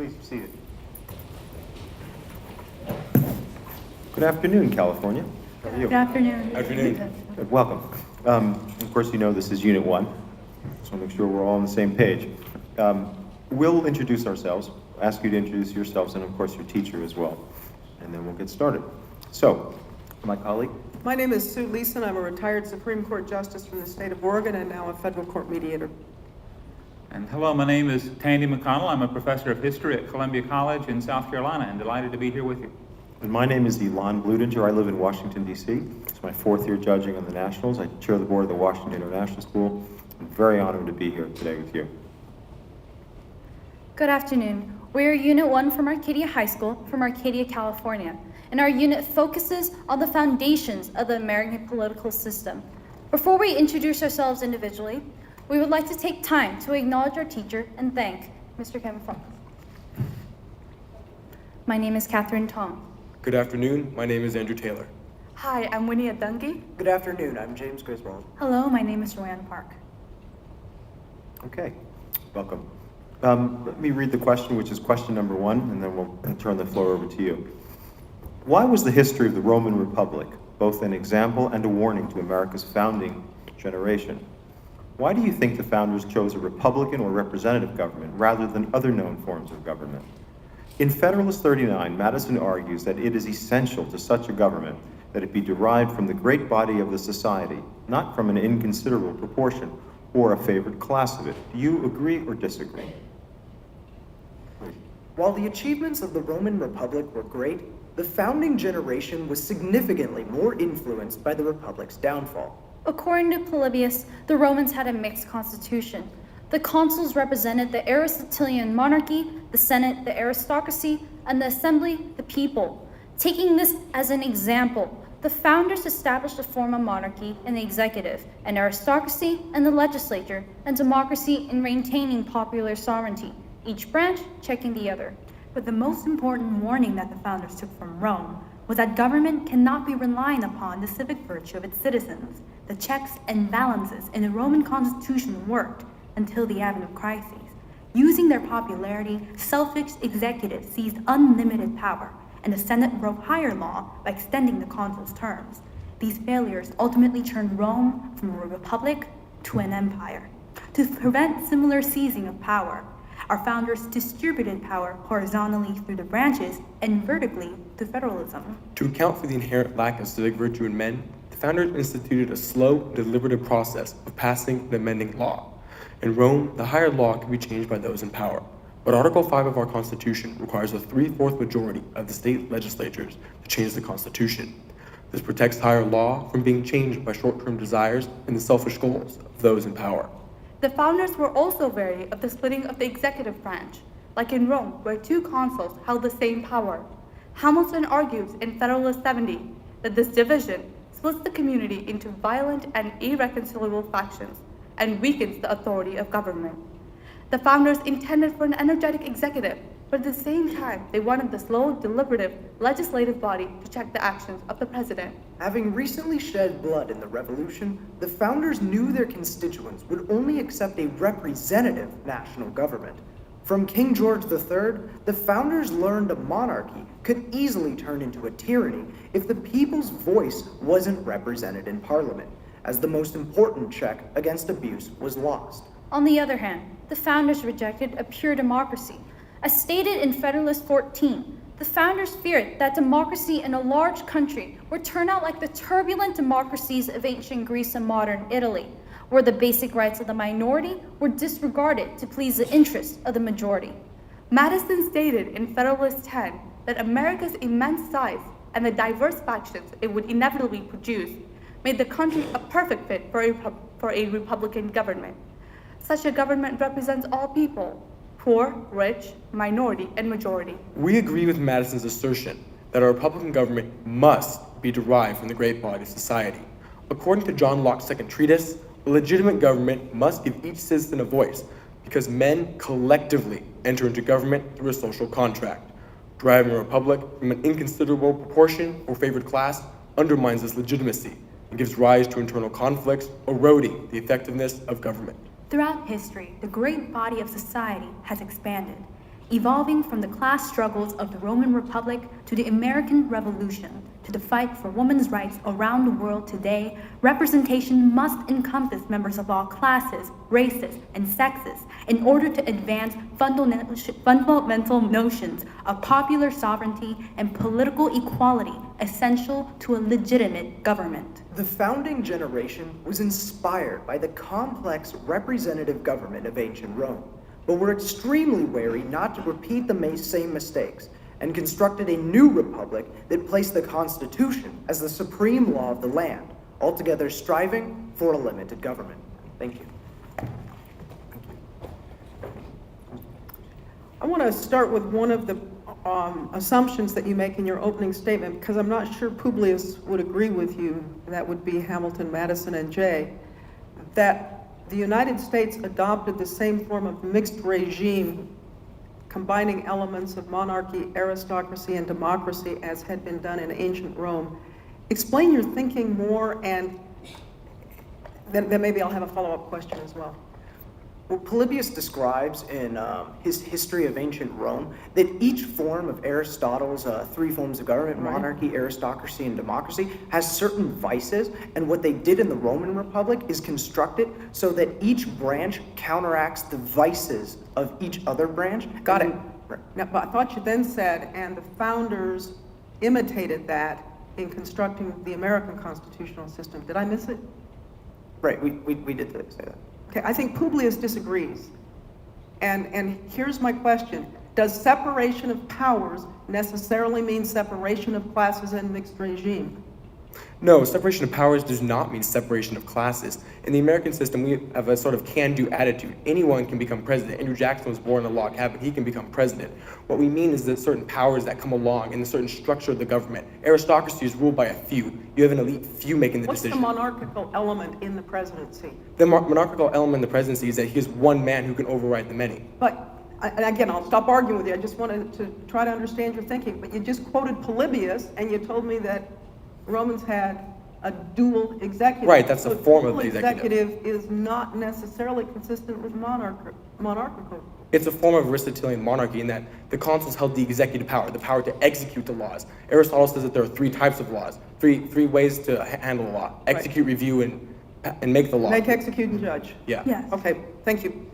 Please be seated. Good afternoon, California. How are you? Good afternoon. Afternoon. Good, welcome. Of course, you know this is Unit 1, so make sure we're all on the same page. We'll introduce ourselves, ask you to introduce yourselves, and of course your teacher as well, and then we'll get started. So, my colleague. My name is Sue Leeson. I'm a retired Supreme Court Justice from the state of Oregon and now a federal court mediator. And hello, my name is Tandy McConnell. I'm a professor of history at Columbia College in South Carolina and delighted to be here with you. And my name is Elon Bludinger. I live in Washington, D.C. It's my 4th year judging on the Nationals. I chair the board of the Washington International School. I'm very honored to be here today with you. Good afternoon. We are Unit 1 from Arcadia High School from Arcadia, California, and our unit focuses on the foundations of the American political system. Before we introduce ourselves individually, we would like to take time to acknowledge our teacher and thank Mr. Kevin Fox. My name is Catherine Tong. Good afternoon. My name is Andrew Taylor. Hi, I'm Winnie Adungi. Good afternoon, I'm James Griswold. Hello, my name is Joanne Park. Okay, welcome. Let me read the question, which is question number 1, and then we'll turn the floor over to you. Why was the history of the Roman Republic both an example and a warning to America's founding generation? Why do you think the founders chose a republican or representative government rather than other known forms of government? In Federalist 39, Madison argues that it is essential to such a government that it be derived from the great body of the society, not from an inconsiderable proportion or a favored class of it. Do you agree or disagree? While the achievements of the Roman Republic were great, the founding generation was significantly more influenced by the Republic's downfall. According to Polybius, the Romans had a mixed constitution. The consuls represented the Aristotelian monarchy, the Senate, the aristocracy, and the assembly, the people. Taking this as an example, the founders established a form of monarchy in the executive, an aristocracy in the legislature, and democracy in maintaining popular sovereignty, each branch checking the other. But the most important warning that the founders took from Rome was that government cannot be relying upon the civic virtue of its citizens. The checks and balances in the Roman constitution worked until the advent of crises. Using their popularity, selfish executives seized unlimited power, and the Senate broke higher law by extending the consuls' terms. These failures ultimately turned Rome from a republic to an empire. To prevent similar seizing of power, our founders distributed power horizontally through the branches and vertically through federalism. To account for the inherent lack of civic virtue in men, the founders instituted a slow, deliberative process of passing and amending law. In Rome, the higher law can be changed by those in power, but Article 5 of our Constitution requires a 3/4 majority of the state legislatures to change the Constitution. This protects higher law from being changed by short-term desires and the selfish goals of those in power. The founders were also wary of the splitting of the executive branch, like in Rome, where 2 consuls held the same power. Hamilton argues in Federalist 70 that this division splits the community into violent and irreconcilable factions and weakens the authority of government. The founders intended for an energetic executive, but at the same time, they wanted the slow, deliberative legislative body to check the actions of the president. Having recently shed blood in the Revolution, the founders knew their constituents would only accept a representative national government. From King George III, the founders learned a monarchy could easily turn into a tyranny if the people's voice wasn't represented in Parliament, as the most important check against abuse was lost. On the other hand, the founders rejected a pure democracy. As stated in Federalist 14, the founders feared that democracy in a large country would turn out like the turbulent democracies of ancient Greece and modern Italy, where the basic rights of the minority were disregarded to please the interests of the majority. Madison stated in Federalist 10 that America's immense size and the diverse factions it would inevitably produce made the country a perfect fit for a Republican government. Such a government represents all people, poor, rich, minority, and majority. We agree with Madison's assertion that a Republican government must be derived from the great body of society. According to John Locke's second treatise, a legitimate government must give each citizen a voice because men collectively enter into government through a social contract. Driving a republic from an inconsiderable proportion or favored class undermines this legitimacy and gives rise to internal conflicts, eroding the effectiveness of government. Throughout history, the great body of society has expanded. evolving from the class struggles of the Roman Republic to the American Revolution, to the fight for women's rights around the world today, representation must encompass members of all classes, races, and sexes in order to advance fundamental notions of popular sovereignty and political equality essential to a legitimate government. The founding generation was inspired by the complex representative government of ancient Rome, but were extremely wary not to repeat the same mistakes, and constructed a new republic that placed the Constitution as the supreme law of the land, altogether striving for a limited government. Thank you. I want to start with one of the assumptions that you make in your opening statement, because I'm not sure Publius would agree with you. That would be Hamilton, Madison, and Jay, that the United States adopted the same form of mixed regime combining elements of monarchy, aristocracy, and democracy as had been done in ancient Rome. Explain your thinking more, and then maybe I'll have a follow-up question as well. Well, Polybius describes in his History of Ancient Rome that each form of Aristotle's three forms of government, monarchy, aristocracy, and democracy, has certain vices, and what they did in the Roman Republic is construct it so that each branch counteracts the vices of each other branch. Got it. Right. Now, but I thought you then said, and the founders imitated that in constructing the American constitutional system. Did I miss it? Right, we did say that. Okay, I think Publius disagrees. And here's my question. Does separation of powers necessarily mean separation of classes and mixed regime? No, separation of powers does not mean separation of classes. In the American system, we have a sort of can-do attitude. Anyone can become president. Andrew Jackson was born in a log cabin. He can become president. What we mean is that certain powers that come along in a certain structure of the government. Aristocracy is ruled by a few. You have an elite few making the What's decision. the monarchical element in the presidency? The monarchical element in the presidency is that he is one man who can override the many. But, and again, I'll stop arguing with you. I just wanted to try to understand your thinking. But you just quoted Polybius, and you told me that Romans had a dual executive. Right, that's a So form of dual the executive. is not necessarily consistent with monarchical. It's a form of Aristotelian monarchy in that the consuls held the executive power, the power to execute the laws. Aristotle says that there are three types of laws, three ways to handle a law: execute, review, and make the law. Make, execute, and judge. Yeah. Yes. Okay, thank you.